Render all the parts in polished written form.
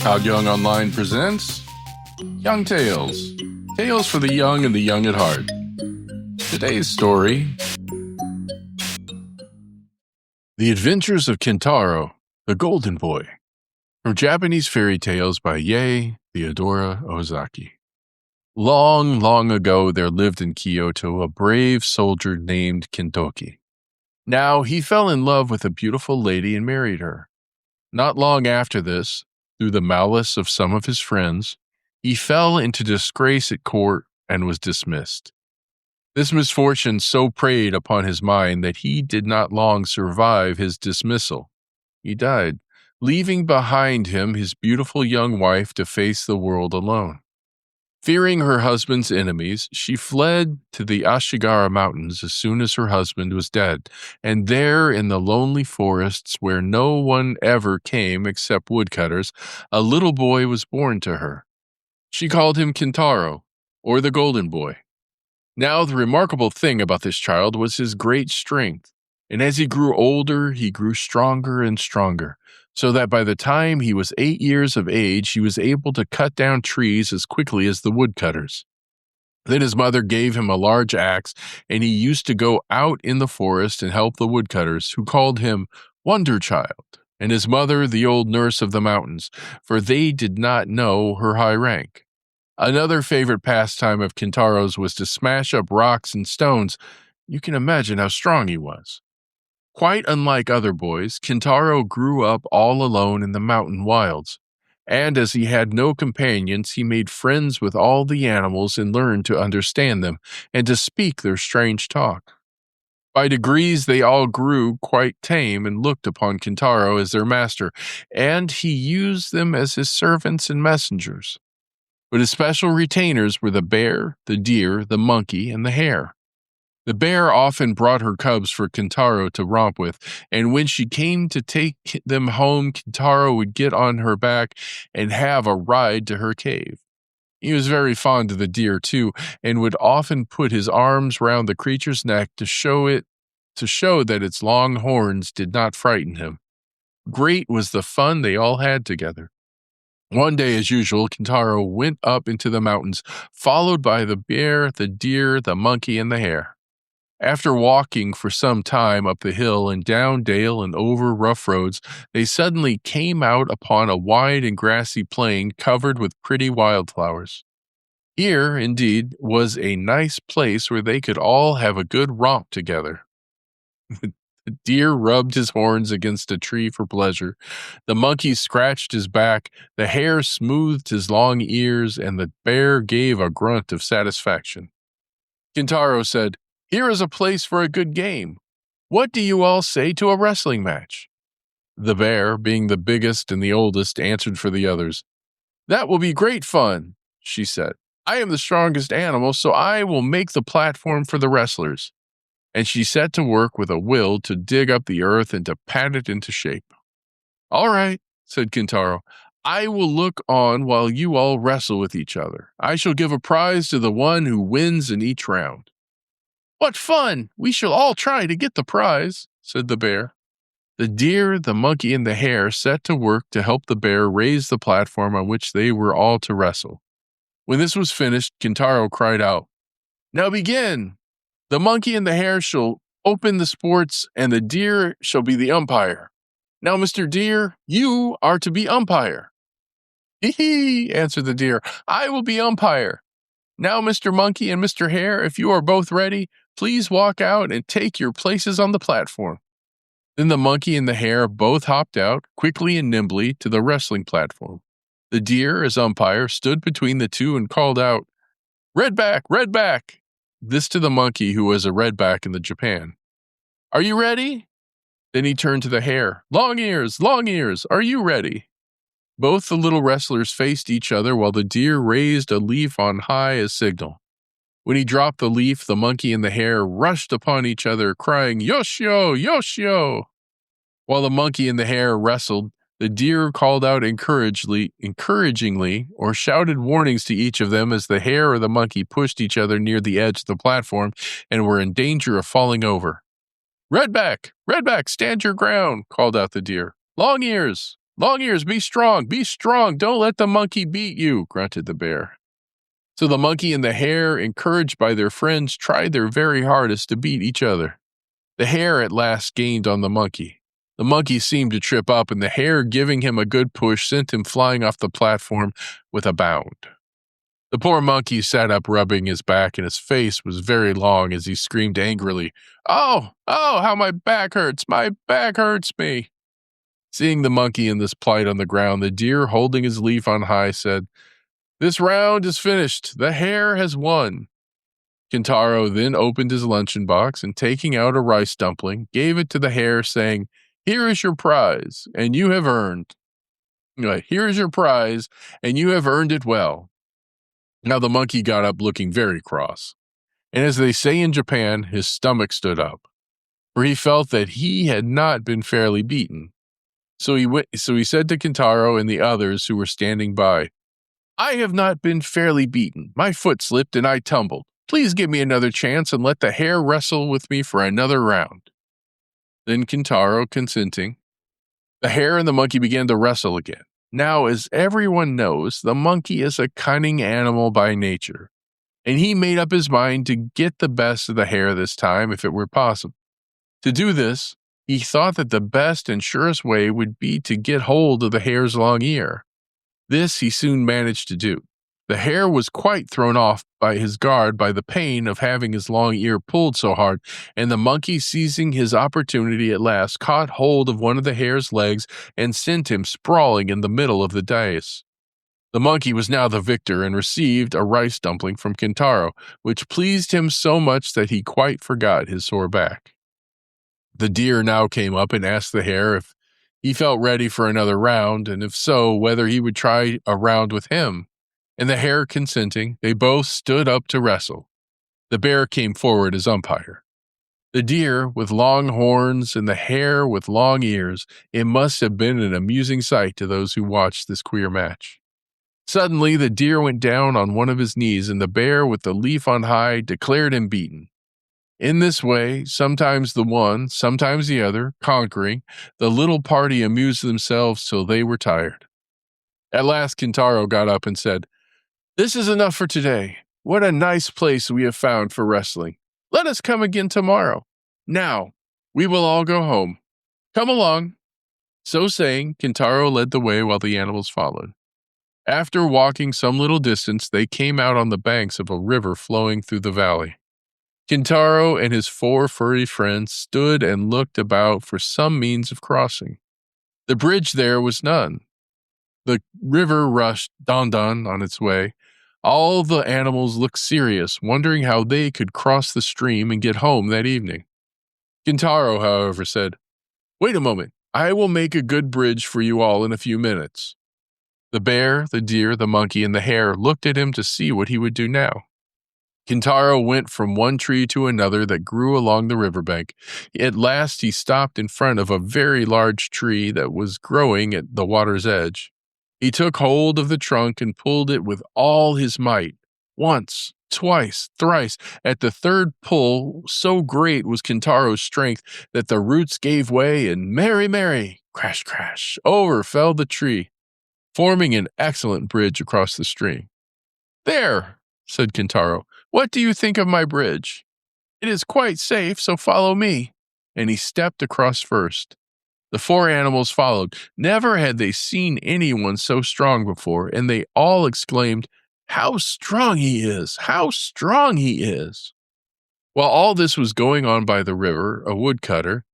Todd Young Online presents Young Tales. Tales for the young and the young at heart. Today's story: The Adventures of Kintaro, the Golden Boy, from Japanese fairy tales by Yei Theodora Ozaki. Long, long ago there lived in Kyoto a brave soldier named Kintoki. Now he fell in love with a beautiful lady and married her. Not long after this, through the malice of some of his friends, he fell into disgrace at court and was dismissed. This misfortune so preyed upon his mind that he did not long survive his dismissal. He died, leaving behind him his beautiful young wife to face the world alone. Fearing her husband's enemies, she fled to the Ashigara Mountains as soon as her husband was dead, and there in the lonely forests where no one ever came except woodcutters, a little boy was born to her. She called him Kintaro, or the Golden Boy. Now the remarkable thing about this child was his great strength, and as he grew older, he grew stronger and stronger, so that by the time he was 8 years of age, he was able to cut down trees as quickly as the woodcutters. Then his mother gave him a large axe, and he used to go out in the forest and help the woodcutters, who called him Wonder Child, and his mother the old nurse of the mountains, for they did not know her high rank. Another favorite pastime of Kintaro's was to smash up rocks and stones. You can imagine how strong he was. Quite unlike other boys, Kintaro grew up all alone in the mountain wilds, and as he had no companions, he made friends with all the animals and learned to understand them and to speak their strange talk. By degrees, they all grew quite tame and looked upon Kintaro as their master, and he used them as his servants and messengers. But his special retainers were the bear, the deer, the monkey, and the hare. The bear often brought her cubs for Kintaro to romp with, and when she came to take them home, Kintaro would get on her back and have a ride to her cave. He was very fond of the deer, too, and would often put his arms round the creature's neck to show that its long horns did not frighten him. Great was the fun they all had together. One day, as usual, Kintaro went up into the mountains, followed by the bear, the deer, the monkey, and the hare. After walking for some time up the hill and down dale and over rough roads, they suddenly came out upon a wide and grassy plain covered with pretty wildflowers. Here, indeed, was a nice place where they could all have a good romp together. The deer rubbed his horns against a tree for pleasure. The monkey scratched his back, the hare smoothed his long ears, and the bear gave a grunt of satisfaction. Kintaro said, "Here is a place for a good game. What do you all say to a wrestling match?" The bear, being the biggest and the oldest, answered for the others. "That will be great fun," she said. "I am the strongest animal, so I will make the platform for the wrestlers." And she set to work with a will to dig up the earth and to pat it into shape. "All right," said Kintaro. "I will look on while you all wrestle with each other. I shall give a prize to the one who wins in each round." "What fun! We shall all try to get the prize," said the bear. The deer, the monkey, and the hare set to work to help the bear raise the platform on which they were all to wrestle. When this was finished, Kintaro cried out, "Now begin! The monkey and the hare shall open the sports, and the deer shall be the umpire. Now, Mr. Deer, you are to be umpire." "Hee," answered the deer, "I will be umpire. Now, Mr. Monkey and Mr. Hare, if you are both ready, please walk out and take your places on the platform." Then the monkey and the hare both hopped out, quickly and nimbly, to the wrestling platform. The deer, as umpire, stood between the two and called out, "Redback, Redback!" This to the monkey, who was a redback in the Japan. "Are you ready?" Then he turned to the hare. Long Ears, are you ready?" Both the little wrestlers faced each other while the deer raised a leaf on high as signal. When he dropped the leaf, the monkey and the hare rushed upon each other, crying, "Yoshio, Yoshio!" While the monkey and the hare wrestled, the deer called out encouragingly, or shouted warnings to each of them as the hare or the monkey pushed each other near the edge of the platform and were in danger of falling over. Redback, stand your ground," called out the deer. Long Ears, Long ears, be strong, don't let the monkey beat you, grunted the bear. So the monkey and the hare, encouraged by their friends, tried their very hardest to beat each other. The hare at last gained on the monkey. The monkey seemed to trip up, and the hare, giving him a good push, sent him flying off the platform with a bound. The poor monkey sat up, rubbing his back, and his face was very long as he screamed angrily, "Oh, how my back hurts! My back hurts me!" Seeing the monkey in this plight on the ground, the deer, holding his leaf on high, said, "This round is finished. The hare has won." Kintaro then opened his luncheon box and, taking out a rice dumpling, gave it to the hare, saying, "Here is your prize, and you have earned. Here is your prize, and you have earned it well." Now the monkey got up looking very cross, and as they say in Japan, his stomach stood up, for he felt that he had not been fairly beaten. So he said to Kintaro and the others who were standing by, "I have not been fairly beaten. My foot slipped and I tumbled. Please give me another chance and let the hare wrestle with me for another round." Then Kintaro, consenting, the hare and the monkey began to wrestle again. Now, as everyone knows, the monkey is a cunning animal by nature, and he made up his mind to get the best of the hare this time if it were possible. To do this, he thought that the best and surest way would be to get hold of the hare's long ear. This he soon managed to do. The hare was quite thrown off by his guard by the pain of having his long ear pulled so hard, and the monkey, seizing his opportunity at last, caught hold of one of the hare's legs and sent him sprawling in the middle of the dais. The monkey was now the victor and received a rice dumpling from Kintaro, which pleased him so much that he quite forgot his sore back. The deer now came up and asked the hare if he felt ready for another round, and if so, whether he would try a round with him. And the hare consenting, they both stood up to wrestle. The bear came forward as umpire. The deer with long horns and the hare with long ears, it must have been an amusing sight to those who watched this queer match. Suddenly, the deer went down on one of his knees, and the bear with the leaf on high declared him beaten. In this way, sometimes the one, sometimes the other, conquering, the little party amused themselves till they were tired. At last Kintaro got up and said, "This is enough for today. What a nice place we have found for wrestling. Let us come again tomorrow. Now, we will all go home. Come along." So saying, Kintaro led the way while the animals followed. After walking some little distance, they came out on the banks of a river flowing through the valley. Kintaro and his 4 furry friends stood and looked about for some means of crossing. The bridge there was none. The river rushed don-don on its way. All the animals looked serious, wondering how they could cross the stream and get home that evening. Kintaro, however, said, "Wait a moment. I will make a good bridge for you all in a few minutes." The bear, the deer, the monkey, and the hare looked at him to see what he would do now. Kintaro went from one tree to another that grew along the riverbank. At last he stopped in front of a very large tree that was growing at the water's edge. He took hold of the trunk and pulled it with all his might. Once, twice, thrice. At the third pull, so great was Kintaro's strength that the roots gave way, and Mary, crash, crash, over fell the tree, forming an excellent bridge across the stream. "There," said Kintaro. "What do you think of my bridge? It is quite safe, so follow me." And he stepped across first. The 4 animals followed. Never had they seen anyone so strong before, and they all exclaimed, "How strong he is! How strong he is!" While all this was going on by the river, a woodcutter,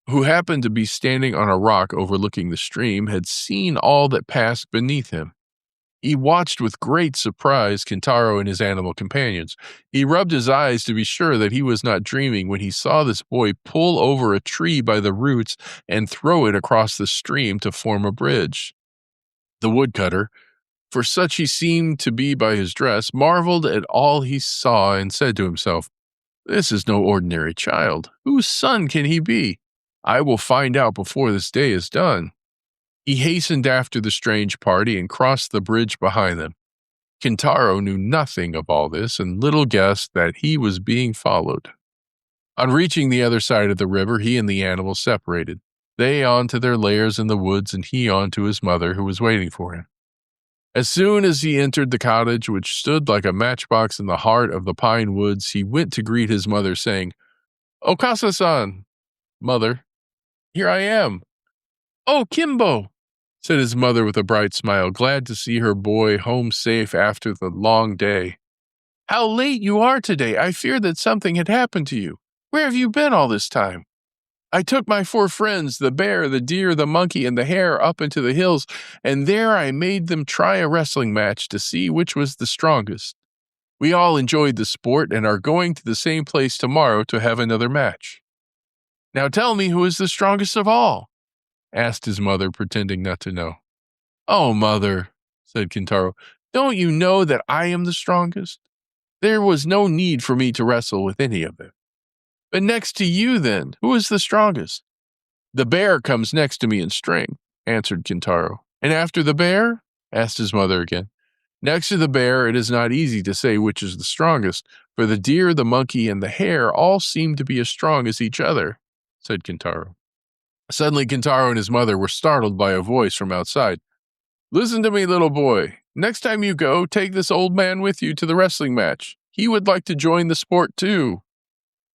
who happened to be standing on a rock overlooking the stream, had seen all that passed beneath him. He watched with great surprise Kintaro and his animal companions. He rubbed his eyes to be sure that he was not dreaming when he saw this boy pull over a tree by the roots and throw it across the stream to form a bridge. The woodcutter, for such he seemed to be by his dress, marveled at all he saw and said to himself, "This is no ordinary child. Whose son can he be? I will find out before this day is done." He hastened after the strange party and crossed the bridge behind them. Kintaro knew nothing of all this and little guessed that he was being followed. On reaching the other side of the river, he and the animals separated. they on to their lairs in the woods and he on to his mother, who was waiting for him. As soon as he entered the cottage, which stood like a matchbox in the heart of the pine woods, he went to greet his mother, saying, "Okasa-san, mother, here I am." "Oh, Kimbo," said his mother with a bright smile, glad to see her boy home safe after the long day. "How late you are today. I feared that something had happened to you. Where have you been all this time?" "I took my 4 friends, the bear, the deer, the monkey, and the hare, up into the hills, and there I made them try a wrestling match to see which was the strongest. We all enjoyed the sport and are going to the same place tomorrow to have another match." "Now tell me who is the strongest of all?" asked his mother, pretending not to know. "Oh, mother," said Kintaro, "don't you know that I am the strongest? There was no need for me to wrestle with any of them." "But next to you, then, who is the strongest?" "The bear comes next to me in strength," answered Kintaro. "And after the bear?" asked his mother again. "Next to the bear, it is not easy to say which is the strongest, for the deer, the monkey, and the hare all seem to be as strong as each other," said Kintaro. Suddenly, Kintaro and his mother were startled by a voice from outside. "Listen to me, little boy. Next time you go, take this old man with you to the wrestling match. He would like to join the sport, too."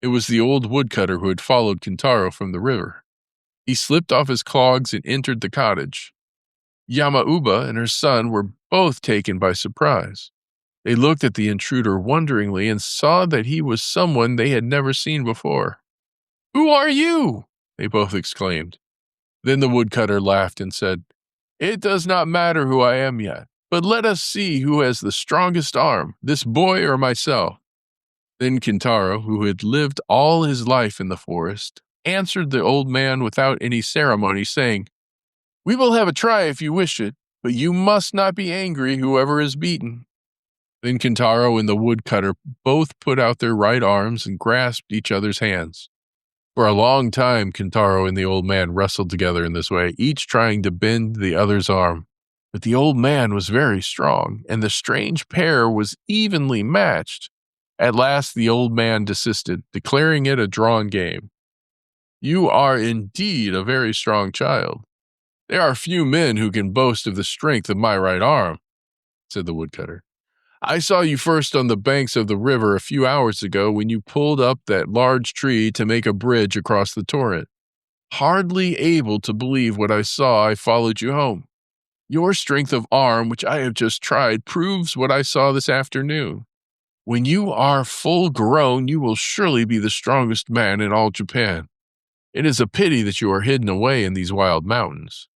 It was the old woodcutter who had followed Kintaro from the river. He slipped off his clogs and entered the cottage. Yamauba and her son were both taken by surprise. They looked at the intruder wonderingly and saw that he was someone they had never seen before. "Who are you?" they both exclaimed. Then the woodcutter laughed and said, "It does not matter who I am yet, but let us see who has the strongest arm, this boy or myself." Then Kintaro, who had lived all his life in the forest, answered the old man without any ceremony, saying, "We will have a try if you wish it, but you must not be angry, whoever is beaten." Then Kintaro and the woodcutter both put out their right arms and grasped each other's hands. For a long time, Kintaro and the old man wrestled together in this way, each trying to bend the other's arm. But the old man was very strong, and the strange pair was evenly matched. At last the old man desisted, declaring it a drawn game. "You are indeed a very strong child. There are few men who can boast of the strength of my right arm," said the woodcutter. "I saw you first on the banks of the river a few hours ago when you pulled up that large tree to make a bridge across the torrent. Hardly able to believe what I saw, I followed you home. Your strength of arm, which I have just tried, proves what I saw this afternoon. When you are full grown, you will surely be the strongest man in all Japan. It is a pity that you are hidden away in these wild mountains."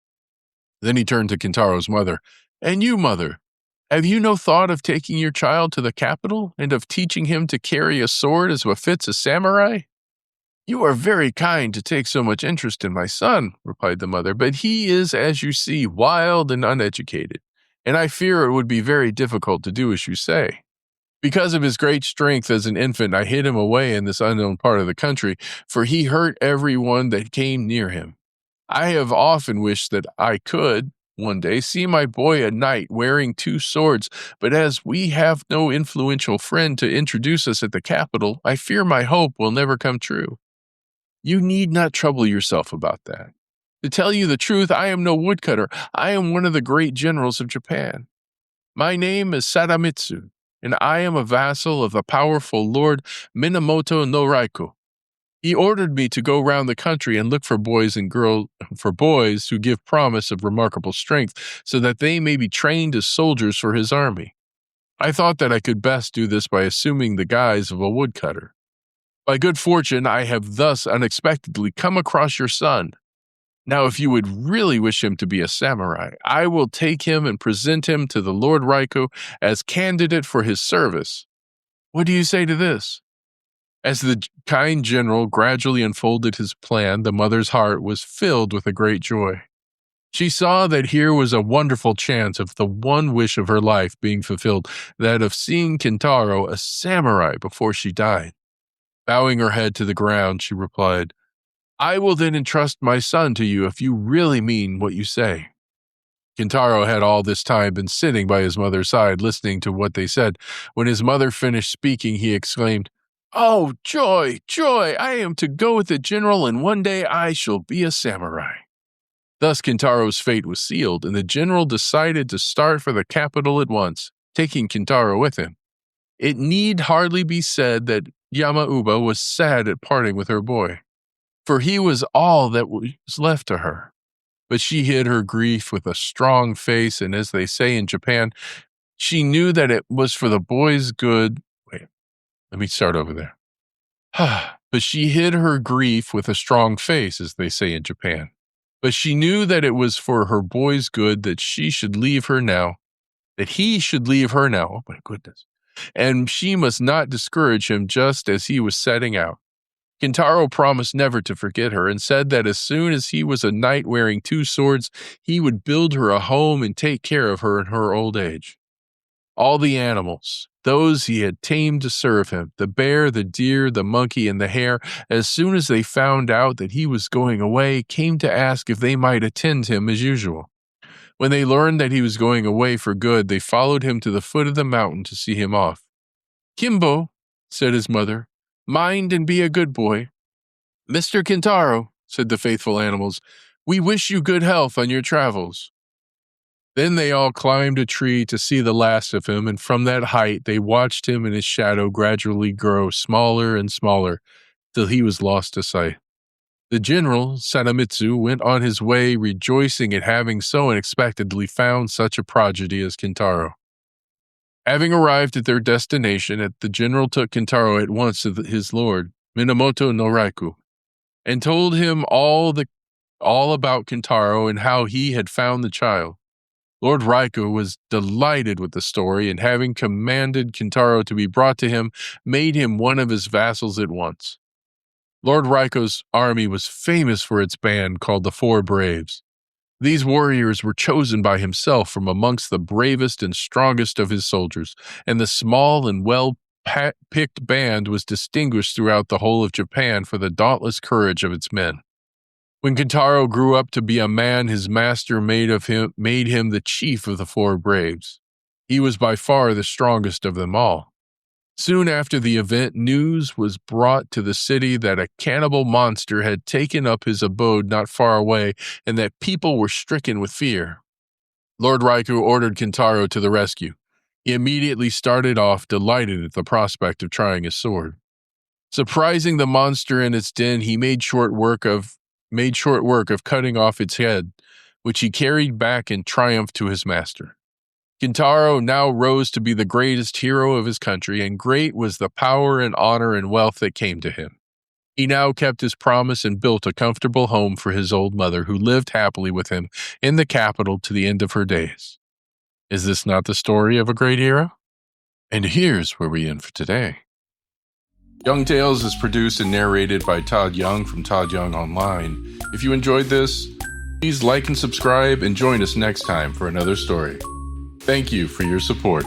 Then he turned to Kintaro's mother. "And you, mother, have you no thought of taking your child to the capital and of teaching him to carry a sword as befits a samurai?" "You are very kind to take so much interest in my son," replied the mother, "but he is, as you see, wild and uneducated, and I fear it would be very difficult to do as you say. Because of his great strength as an infant, I hid him away in this unknown part of the country, for he hurt everyone that came near him. I have often wished that I could, one day, see my boy a knight wearing 2 swords, but as we have no influential friend to introduce us at the capital, I fear my hope will never come true. You need not trouble yourself about that. To tell you the truth, I am no woodcutter. I am one of the great generals of Japan. My name is Sadamitsu, and I am a vassal of the powerful Lord Minamoto-no-Raiko. He ordered me to go round the country and look for boys who give promise of remarkable strength, so that they may be trained as soldiers for his army. I thought that I could best do this by assuming the guise of a woodcutter. By good fortune, I have thus unexpectedly come across your son. Now, if you would really wish him to be a samurai, I will take him and present him to the Lord Raiko as candidate for his service. What do you say to this?" As the kind general gradually unfolded his plan, the mother's heart was filled with a great joy. She saw that here was a wonderful chance of the one wish of her life being fulfilled, that of seeing Kintaro a samurai before she died. Bowing her head to the ground, she replied, "I will then entrust my son to you if you really mean what you say." Kintaro had all this time been sitting by his mother's side listening to what they said. When his mother finished speaking, he exclaimed, "Oh, joy, joy! I am to go with the general, and one day I shall be a samurai." Thus Kintaro's fate was sealed, and the general decided to start for the capital at once, taking Kintaro with him. It need hardly be said that Yamauba was sad at parting with her boy, for he was all that was left to her. But she hid her grief with a strong face, and as they say in Japan, she knew that it was for the boy's good. Wait, let me start over there. But she hid her grief with a strong face, as they say in Japan. But she knew that it was for her boy's good that she should leave her now, that he should leave her now. Oh my goodness. And she must not discourage him just as he was setting out. Kintaro promised never to forget her and said that as soon as he was a knight wearing 2 swords, he would build her a home and take care of her in her old age. All the animals, those he had tamed to serve him, the bear, the deer, the monkey, and the hare, as soon as they found out that he was going away, came to ask if they might attend him as usual. When they learned that he was going away for good, they followed him to the foot of the mountain to see him off. "Kimbo," said his mother, "mind and be a good boy." "Mr. Kintaro," said the faithful animals, "we wish you good health on your travels." Then they all climbed a tree to see the last of him, and from that height they watched him and his shadow gradually grow smaller and smaller till he was lost to sight. The general, Sadamitsu, went on his way rejoicing at having so unexpectedly found such a prodigy as Kintaro. Having arrived at their destination, the general took Kintaro at once to his lord, Minamoto-no-Raiko, and told him all about Kintaro and how he had found the child. Lord Raiko was delighted with the story, and having commanded Kintaro to be brought to him, made him one of his vassals at once. Lord Raiko's army was famous for its band called the Four Braves. These warriors were chosen by himself from amongst the bravest and strongest of his soldiers, and the small and well-picked band was distinguished throughout the whole of Japan for the dauntless courage of its men. When Kintaro grew up to be a man, his master made him the chief of the Four Braves. He was by far the strongest of them all. Soon after the event, news was brought to the city that a cannibal monster had taken up his abode not far away, and that people were stricken with fear. Lord Raiko ordered Kintaro to the rescue. He immediately started off, delighted at the prospect of trying his sword. Surprising the monster in its den, he made short work of cutting off its head, which he carried back in triumph to his master. Kintaro now rose to be the greatest hero of his country, and great was the power and honor and wealth that came to him. He now kept his promise and built a comfortable home for his old mother, who lived happily with him in the capital to the end of her days. Is this not the story of a great hero? And here's where we end for today. Young Tales is produced and narrated by Todd Young from ToddYoungONLINE. If you enjoyed this, please like and subscribe and join us next time for another story. Thank you for your support.